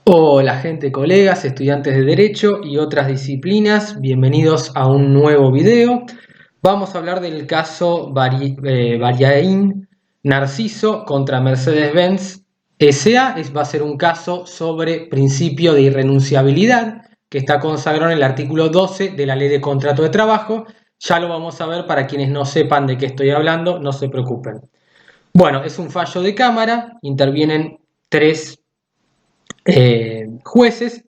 Hola gente, colegas, estudiantes de Derecho y otras disciplinas, bienvenidos a un nuevo video. Vamos a hablar del caso Variaín Narciso contra Mercedes-Benz S.A. Va a ser un caso sobre principio de irrenunciabilidad que está consagrado en el artículo 12 de la Ley de Contrato de Trabajo. Ya lo vamos a ver para quienes no sepan de qué estoy hablando, no se preocupen. Bueno, es un fallo de cámara, intervienen tres jueces.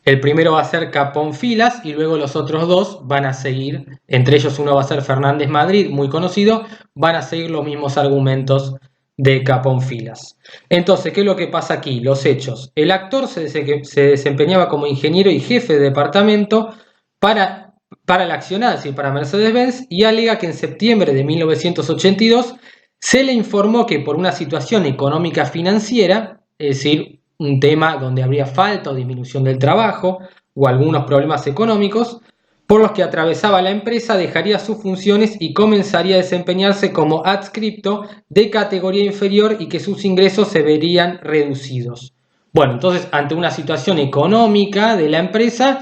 El primero va a ser Capón Filas y luego los otros dos van a seguir, entre ellos uno va a ser Fernández Madrid, muy conocido, van a seguir los mismos argumentos de Capón Filas. Entonces, ¿qué es lo que pasa aquí? Los hechos. El actor se desempeñaba como ingeniero y jefe de departamento para la accionada, es decir, para Mercedes-Benz, y alega que en septiembre de 1982 se le informó que por una situación económica financiera, es decir, un tema donde habría falta o disminución del trabajo o algunos problemas económicos, por los que atravesaba la empresa, dejaría sus funciones y comenzaría a desempeñarse como adscripto de categoría inferior y que sus ingresos se verían reducidos. Bueno, entonces, ante una situación económica de la empresa,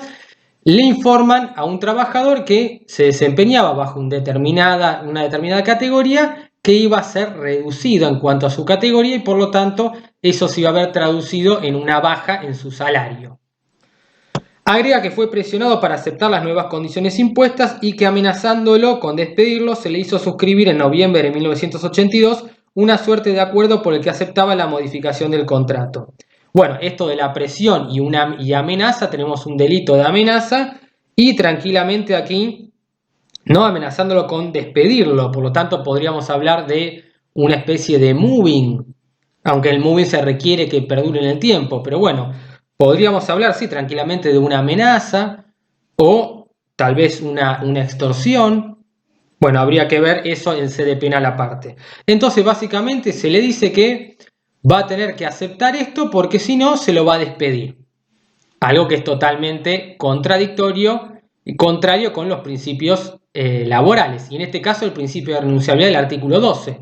le informan a un trabajador que se desempeñaba bajo una determinada categoría que iba a ser reducido en cuanto a su categoría y por lo tanto eso se iba a ver traducido en una baja en su salario. Agrega que fue presionado para aceptar las nuevas condiciones impuestas y que amenazándolo con despedirlo se le hizo suscribir en noviembre de 1982 una suerte de acuerdo por el que aceptaba la modificación del contrato. Bueno, esto de la presión y amenaza, tenemos un delito de amenaza y tranquilamente aquí, no amenazándolo con despedirlo, por lo tanto podríamos hablar de una especie de moving, aunque el moving se requiere que perdure en el tiempo, pero bueno, podríamos hablar, sí, tranquilamente de una amenaza o tal vez una extorsión. Bueno, habría que ver eso en sede penal aparte. Entonces, básicamente se le dice que va a tener que aceptar esto porque si no, se lo va a despedir. Algo que es totalmente contradictorio y contrario con los principios laborales. Y en este caso, el principio de renunciabilidad del artículo 12.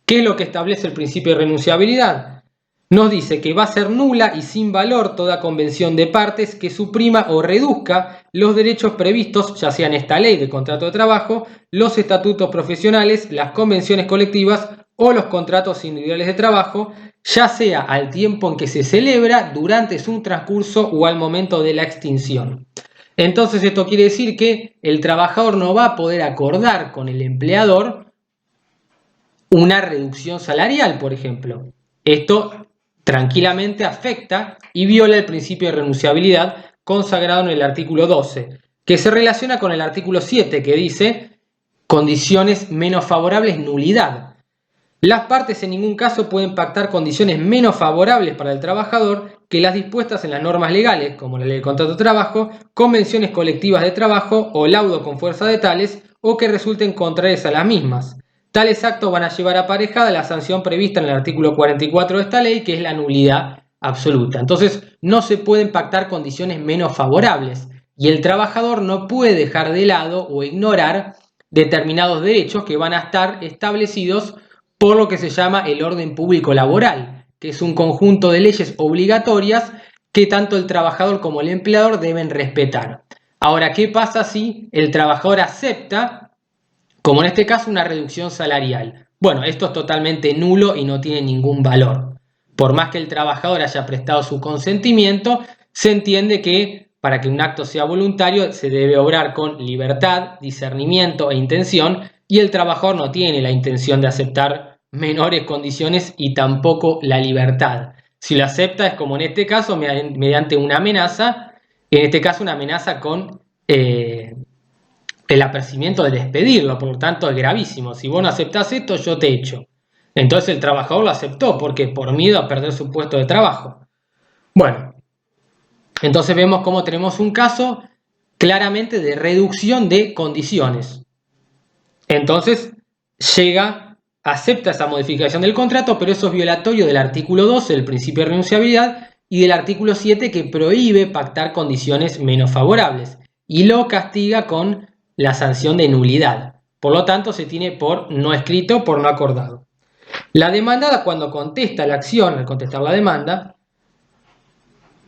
¿Qué es lo que establece el principio de renunciabilidad? Nos dice que va a ser nula y sin valor toda convención de partes que suprima o reduzca los derechos previstos, ya sea en esta ley de contrato de trabajo, los estatutos profesionales, las convenciones colectivas o los contratos individuales de trabajo, ya sea al tiempo en que se celebra, durante su transcurso o al momento de la extinción. Entonces esto quiere decir que el trabajador no va a poder acordar con el empleador una reducción salarial, por ejemplo. Esto tranquilamente afecta y viola el principio de renunciabilidad consagrado en el artículo 12, que se relaciona con el artículo 7, que dice condiciones menos favorables, nulidad. Las partes en ningún caso pueden pactar condiciones menos favorables para el trabajador que las dispuestas en las normas legales, como la ley de contrato de trabajo, convenciones colectivas de trabajo o laudo con fuerza de tales, o que resulten contrarias a las mismas. Tales actos van a llevar aparejada la sanción prevista en el artículo 44 de esta ley, que es la nulidad absoluta. Entonces, no se pueden pactar condiciones menos favorables y el trabajador no puede dejar de lado o ignorar determinados derechos que van a estar establecidos por lo que se llama el orden público laboral, que es un conjunto de leyes obligatorias que tanto el trabajador como el empleador deben respetar. Ahora, ¿qué pasa si el trabajador acepta, como en este caso, una reducción salarial? Bueno, esto es totalmente nulo y no tiene ningún valor. Por más que el trabajador haya prestado su consentimiento, se entiende que para que un acto sea voluntario se debe obrar con libertad, discernimiento e intención, y el trabajador no tiene la intención de aceptar menores condiciones y tampoco la libertad. Si lo acepta es como en este caso mediante una amenaza, en este caso una amenaza con el apercibimiento de despedirlo, por lo tanto es gravísimo. Si vos no aceptás esto, yo te echo. Entonces el trabajador lo aceptó porque por miedo a perder su puesto de trabajo. Bueno, entonces vemos cómo tenemos un caso claramente de reducción de condiciones. Entonces acepta esa modificación del contrato, pero eso es violatorio del artículo 12 del principio de renunciabilidad y del artículo 7 que prohíbe pactar condiciones menos favorables y lo castiga con la sanción de nulidad. Por lo tanto, se tiene por no escrito, por no acordado. La demandada, cuando contesta la acción, al contestar la demanda,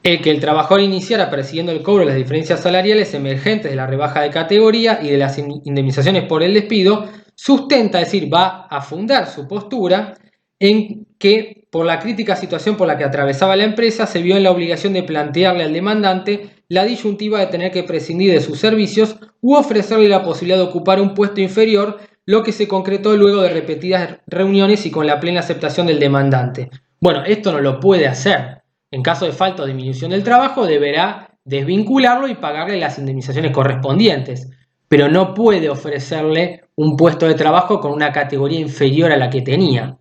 El que el trabajador iniciara persiguiendo el cobro de las diferencias salariales emergentes de la rebaja de categoría y de las indemnizaciones por el despido, sustenta, es decir, va a fundar su postura en que por la crítica situación por la que atravesaba la empresa se vio en la obligación de plantearle al demandante la disyuntiva de tener que prescindir de sus servicios u ofrecerle la posibilidad de ocupar un puesto inferior, lo que se concretó luego de repetidas reuniones y con la plena aceptación del demandante. Bueno, esto no lo puede hacer. En caso de falta o disminución del trabajo, deberá desvincularlo y pagarle las indemnizaciones correspondientes, pero no puede ofrecerle un puesto de trabajo con una categoría inferior a la que tenía,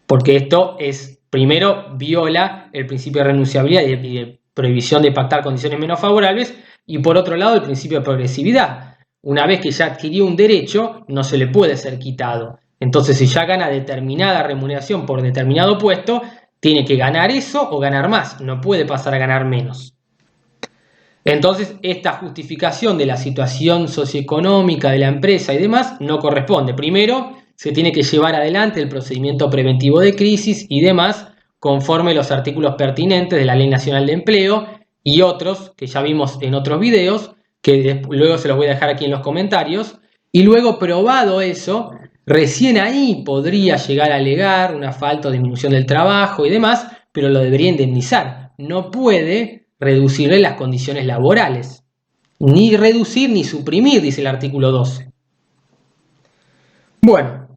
porque esto primero viola el principio de renunciabilidad y de prohibición de pactar condiciones menos favorables, y por otro lado el principio de progresividad. Una vez que ya adquirió un derecho, no se le puede ser quitado. Entonces, si ya gana determinada remuneración por determinado puesto, tiene que ganar eso o ganar más, no puede pasar a ganar menos. Entonces, esta justificación de la situación socioeconómica de la empresa y demás no corresponde. Primero, se tiene que llevar adelante el procedimiento preventivo de crisis y demás, conforme los artículos pertinentes de la Ley Nacional de Empleo y otros que ya vimos en otros videos, que luego se los voy a dejar aquí en los comentarios. Y luego, probado eso, recién ahí podría llegar a alegar una falta o disminución del trabajo y demás, pero lo debería indemnizar. No puede reducirle las condiciones laborales. Ni reducir ni suprimir, dice el artículo 12. Bueno,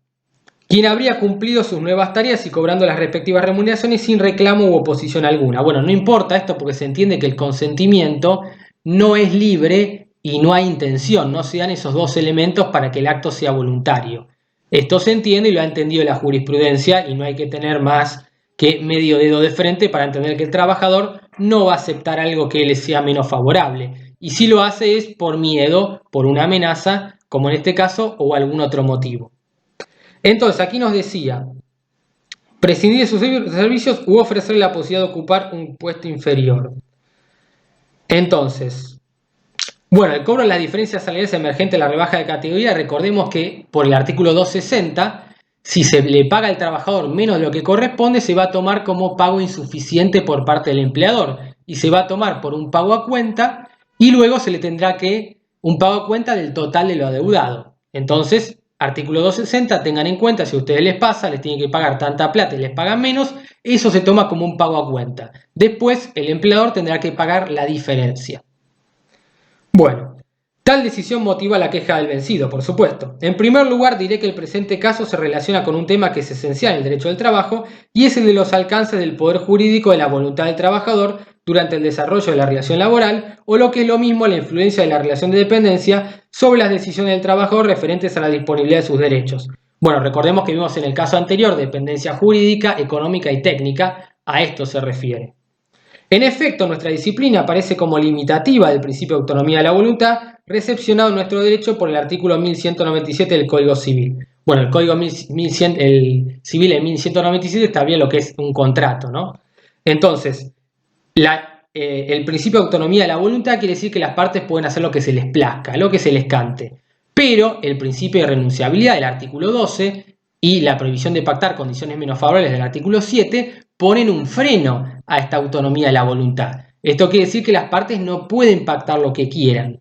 quien habría cumplido sus nuevas tareas y cobrando las respectivas remuneraciones sin reclamo u oposición alguna. Bueno, no importa esto porque se entiende que el consentimiento no es libre y no hay intención, no se dan esos dos elementos para que el acto sea voluntario. Esto se entiende y lo ha entendido la jurisprudencia y no hay que tener más que medio dedo de frente para entender que el trabajador no va a aceptar algo que le sea menos favorable. Y si lo hace es por miedo, por una amenaza, como en este caso, o algún otro motivo. Entonces, aquí nos decía, prescindir de sus servicios u ofrecerle la posibilidad de ocupar un puesto inferior. Entonces, bueno, el cobro de las diferencias salariales emergentes de la rebaja de categoría, recordemos que por el artículo 260, si se le paga al trabajador menos de lo que corresponde, se va a tomar como pago insuficiente por parte del empleador y se va a tomar por un pago a cuenta y luego se le tendrá que un pago a cuenta del total de lo adeudado. Entonces, artículo 260, tengan en cuenta, si a ustedes les pasa, les tienen que pagar tanta plata y les pagan menos, eso se toma como un pago a cuenta. Después, el empleador tendrá que pagar la diferencia. Bueno, tal decisión motiva la queja del vencido, por supuesto. En primer lugar, diré que el presente caso se relaciona con un tema que es esencial en el derecho del trabajo y es el de los alcances del poder jurídico de la voluntad del trabajador durante el desarrollo de la relación laboral, o lo que es lo mismo, la influencia de la relación de dependencia sobre las decisiones del trabajador referentes a la disponibilidad de sus derechos. Bueno, recordemos que vimos en el caso anterior dependencia jurídica, económica y técnica, a esto se refiere. En efecto, nuestra disciplina aparece como limitativa del principio de autonomía de la voluntad, recepcionado en nuestro derecho por el artículo 1197 del Código Civil. Bueno, el Código Civil en 1197 establece lo que es un contrato, ¿no? Entonces, el principio de autonomía de la voluntad quiere decir que las partes pueden hacer lo que se les plazca, lo que se les cante. Pero el principio de renunciabilidad del artículo 12 y la prohibición de pactar condiciones menos favorables del artículo 7 ponen un freno a esta autonomía de la voluntad. Esto quiere decir que las partes no pueden pactar lo que quieran.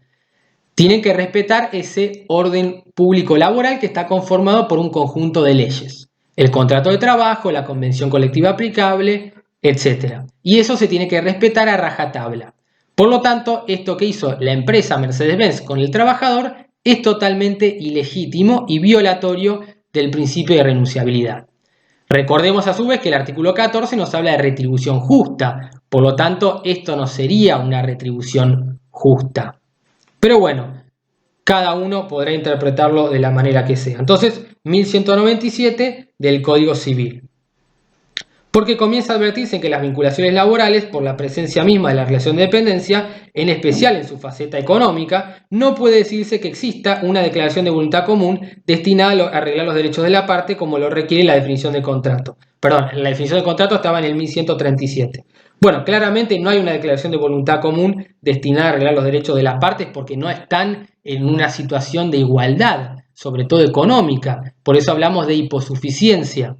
Tienen que respetar ese orden público laboral que está conformado por un conjunto de leyes. El contrato de trabajo, la convención colectiva aplicable, etc. Y eso se tiene que respetar a rajatabla. Por lo tanto, esto que hizo la empresa Mercedes-Benz con el trabajador es totalmente ilegítimo y violatorio del principio de renunciabilidad. Recordemos a su vez que el artículo 14 nos habla de retribución justa, por lo tanto esto no sería una retribución justa. Pero bueno, cada uno podrá interpretarlo de la manera que sea. Entonces, 1197 del Código Civil. Porque comienza a advertirse que las vinculaciones laborales, por la presencia misma de la relación de dependencia, en especial en su faceta económica, no puede decirse que exista una declaración de voluntad común destinada a arreglar los derechos de la parte como lo requiere la definición de contrato. Perdón, la definición de contrato estaba en el 1137. Bueno, claramente no hay una declaración de voluntad común destinada a arreglar los derechos de las partes porque no están en una situación de igualdad, sobre todo económica. Por eso hablamos de hiposuficiencia,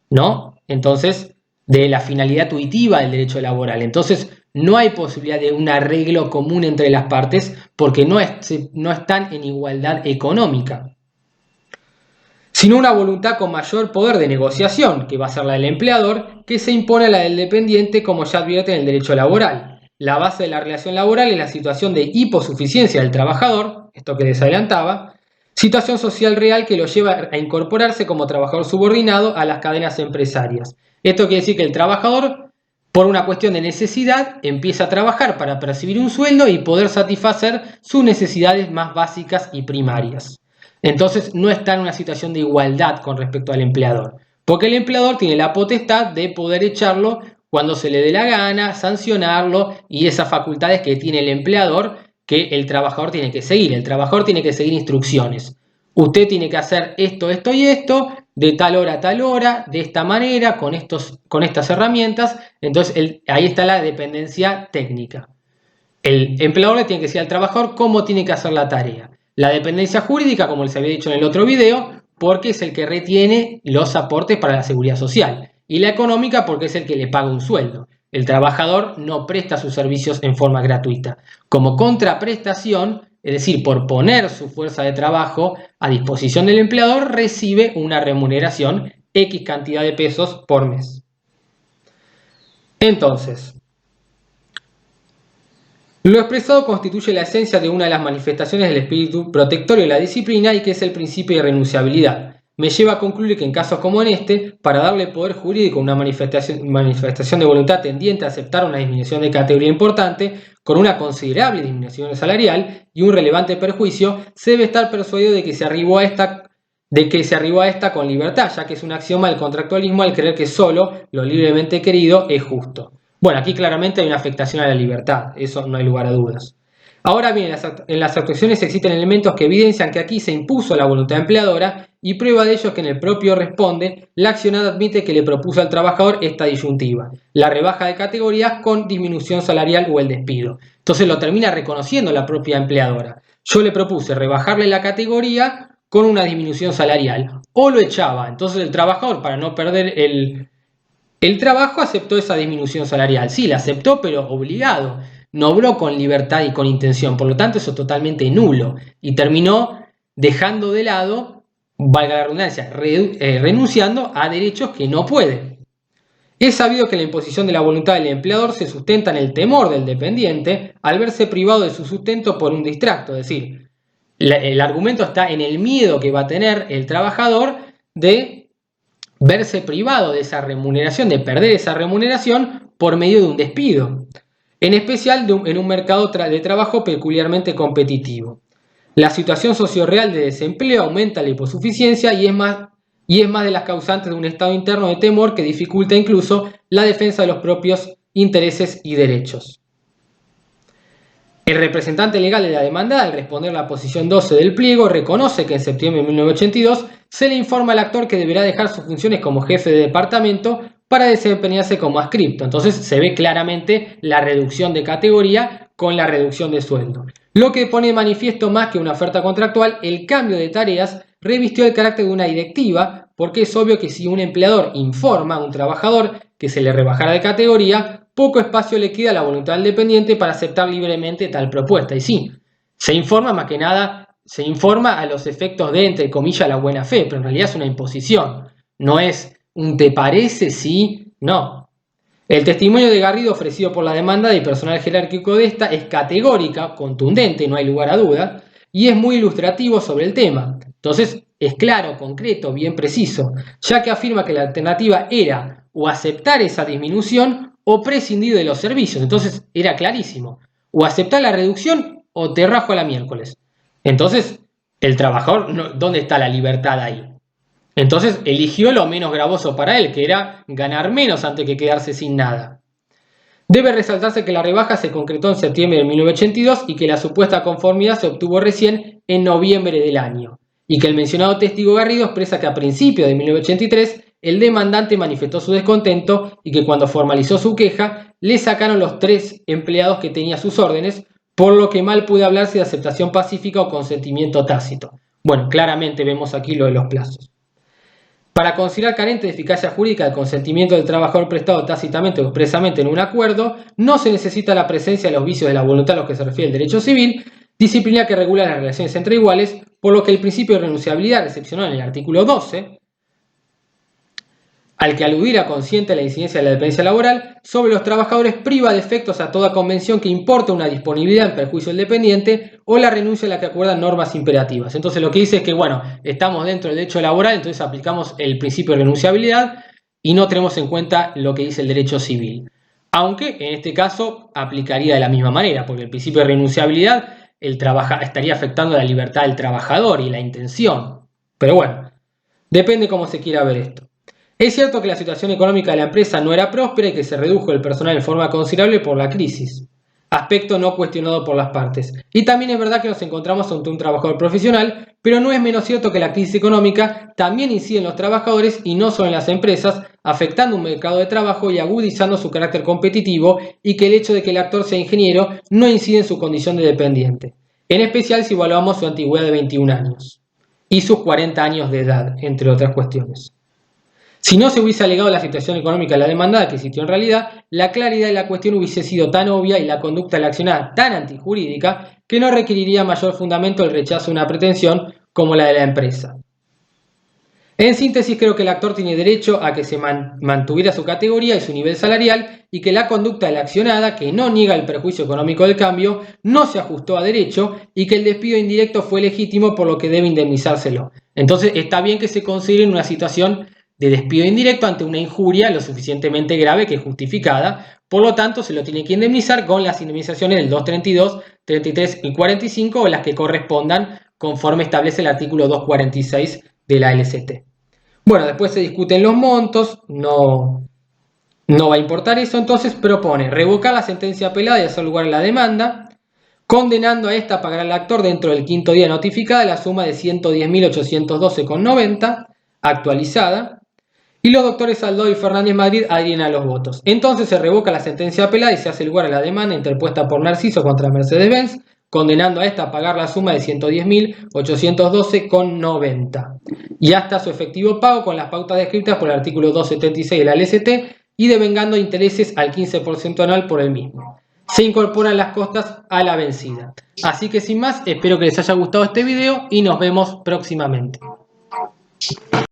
¿no? Entonces, de la finalidad tuitiva del derecho laboral. Entonces, no hay posibilidad de un arreglo común entre las partes porque no están en igualdad económica, sino una voluntad con mayor poder de negociación, que va a ser la del empleador, que se impone a la del dependiente, como ya advierte en el derecho laboral. La base de la relación laboral es la situación de hiposuficiencia del trabajador, esto que les adelantaba, situación social real que lo lleva a incorporarse como trabajador subordinado a las cadenas empresarias. Esto quiere decir que el trabajador, por una cuestión de necesidad, empieza a trabajar para percibir un sueldo y poder satisfacer sus necesidades más básicas y primarias. Entonces no está en una situación de igualdad con respecto al empleador, porque el empleador tiene la potestad de poder echarlo cuando se le dé la gana, sancionarlo, y esas facultades que tiene el empleador que el trabajador tiene que seguir. El trabajador tiene que seguir instrucciones. Usted tiene que hacer esto, esto y esto, de tal hora a tal hora, de esta manera, con estas herramientas. Entonces ahí está la dependencia técnica. El empleador le tiene que decir al trabajador cómo tiene que hacer la tarea. La dependencia jurídica, como les había dicho en el otro video, porque es el que retiene los aportes para la seguridad social. Y la económica, porque es el que le paga un sueldo. El trabajador no presta sus servicios en forma gratuita. Como contraprestación, es decir, por poner su fuerza de trabajo a disposición del empleador, recibe una remuneración X cantidad de pesos por mes. Entonces, lo expresado constituye la esencia de una de las manifestaciones del espíritu protectorio de la disciplina y que es el principio de irrenunciabilidad. Me lleva a concluir que en casos como en este, para darle poder jurídico a una manifestación de voluntad tendiente a aceptar una disminución de categoría importante, con una considerable disminución salarial y un relevante perjuicio, se debe estar persuadido de que se arribó a esta con libertad, ya que es un axioma del contractualismo al creer que solo lo libremente querido es justo. Bueno, aquí claramente hay una afectación a la libertad, eso no hay lugar a dudas. Ahora bien, en las actuaciones existen elementos que evidencian que aquí se impuso la voluntad empleadora y prueba de ello es que en el propio responde, la accionada admite que le propuso al trabajador esta disyuntiva, la rebaja de categorías con disminución salarial o el despido. Entonces lo termina reconociendo la propia empleadora. Yo le propuse rebajarle la categoría con una disminución salarial o lo echaba. Entonces el trabajador, para no perder el trabajo, aceptó esa disminución salarial. Sí, la aceptó, pero obligado. No obró con libertad y con intención. Por lo tanto, eso es totalmente nulo. Y terminó dejando de lado, valga la redundancia, renunciando a derechos que no puede. Es sabido que la imposición de la voluntad del empleador se sustenta en el temor del dependiente al verse privado de su sustento por un distracto. Es decir, el argumento está en el miedo que va a tener el trabajador de verse privado de esa remuneración, de perder esa remuneración por medio de un despido, en especial en un mercado de trabajo peculiarmente competitivo. La situación sociorreal de desempleo aumenta la hiposuficiencia y es más de las causantes de un estado interno de temor que dificulta incluso la defensa de los propios intereses y derechos. El representante legal de la demandada, al responder la posición 12 del pliego, reconoce que en septiembre de 1982 se le informa al actor que deberá dejar sus funciones como jefe de departamento para desempeñarse como adscripto. Entonces se ve claramente la reducción de categoría con la reducción de sueldo. Lo que pone de manifiesto más que una oferta contractual, el cambio de tareas revistió el carácter de una directiva, porque es obvio que si un empleador informa a un trabajador que se le rebajara de categoría, poco espacio le queda a la voluntad del dependiente para aceptar libremente tal propuesta. Y sí, se informa más que nada, se informa a los efectos de, entre comillas, la buena fe, pero en realidad es una imposición. No es un ¿te parece? Sí, no. El testimonio de Garrido ofrecido por la demanda y personal jerárquico de esta es categórica, contundente, no hay lugar a duda, y es muy ilustrativo sobre el tema. Entonces, es claro, concreto, bien preciso, ya que afirma que la alternativa era o aceptar esa disminución o prescindir de los servicios. Entonces era clarísimo, o aceptar la reducción o te rajo a la miércoles. Entonces el trabajador, ¿dónde está la libertad ahí? Entonces eligió lo menos gravoso para él, que era ganar menos antes que quedarse sin nada. Debe resaltarse que la rebaja se concretó en septiembre de 1982 y que la supuesta conformidad se obtuvo recién en noviembre del año, y que el mencionado testigo Garrido expresa que a principios de 1983 el demandante manifestó su descontento y que cuando formalizó su queja le sacaron los 3 empleados que tenía a sus órdenes, por lo que mal puede hablarse de aceptación pacífica o consentimiento tácito. Bueno, claramente vemos aquí lo de los plazos. Para considerar carente de eficacia jurídica el consentimiento del trabajador prestado tácitamente o expresamente en un acuerdo, no se necesita la presencia de los vicios de la voluntad a los que se refiere el derecho civil, disciplina que regula las relaciones entre iguales, por lo que el principio de renunciabilidad recepcionado en el artículo 12, al que aludiera consciente la incidencia de la dependencia laboral, sobre los trabajadores priva de efectos a toda convención que importe una disponibilidad en perjuicio del dependiente o la renuncia a la que acuerdan normas imperativas. Entonces lo que dice es que, bueno, estamos dentro del derecho laboral, entonces aplicamos el principio de renunciabilidad y no tenemos en cuenta lo que dice el derecho civil. Aunque en este caso aplicaría de la misma manera, porque el principio de renunciabilidad estaría afectando la libertad del trabajador y la intención. Pero bueno, depende cómo se quiera ver esto. Es cierto que la situación económica de la empresa no era próspera y que se redujo el personal en forma considerable por la crisis, aspecto no cuestionado por las partes. Y también es verdad que nos encontramos ante un trabajador profesional, pero no es menos cierto que la crisis económica también incide en los trabajadores y no solo en las empresas, afectando un mercado de trabajo y agudizando su carácter competitivo, y que el hecho de que el actor sea ingeniero no incide en su condición de dependiente, en especial si evaluamos su antigüedad de 21 años y sus 40 años de edad, entre otras cuestiones. Si no se hubiese alegado la situación económica de la demandada que existió en realidad, la claridad de la cuestión hubiese sido tan obvia y la conducta de la accionada tan antijurídica que no requeriría mayor fundamento el rechazo de una pretensión como la de la empresa. En síntesis, creo que el actor tiene derecho a que se mantuviera su categoría y su nivel salarial, y que la conducta de la accionada, que no niega el perjuicio económico del cambio, no se ajustó a derecho, y que el despido indirecto fue legítimo, por lo que debe indemnizárselo. Entonces está bien que se considere una situación de despido indirecto ante una injuria lo suficientemente grave que es justificada, por lo tanto se lo tiene que indemnizar con las indemnizaciones del 232, 33 y 45, o las que correspondan conforme establece el artículo 246 de la LCT. Bueno, después se discuten los montos, no va a importar eso, entonces propone revocar la sentencia apelada y hacer lugar a la demanda, condenando a esta a pagar al actor dentro del quinto día notificada la suma de 110.812,90 actualizada, y los doctores Saldó y Fernández Madrid adhieren a los votos. Entonces se revoca la sentencia apelada y se hace lugar a la demanda interpuesta por Narciso contra Mercedes-Benz, condenando a esta a pagar la suma de 110.812,90 y hasta su efectivo pago con las pautas descritas por el artículo 276 de la LCT y devengando intereses al 15% anual por el mismo. Se incorporan las costas a la vencida. Así que sin más, espero que les haya gustado este video y nos vemos próximamente.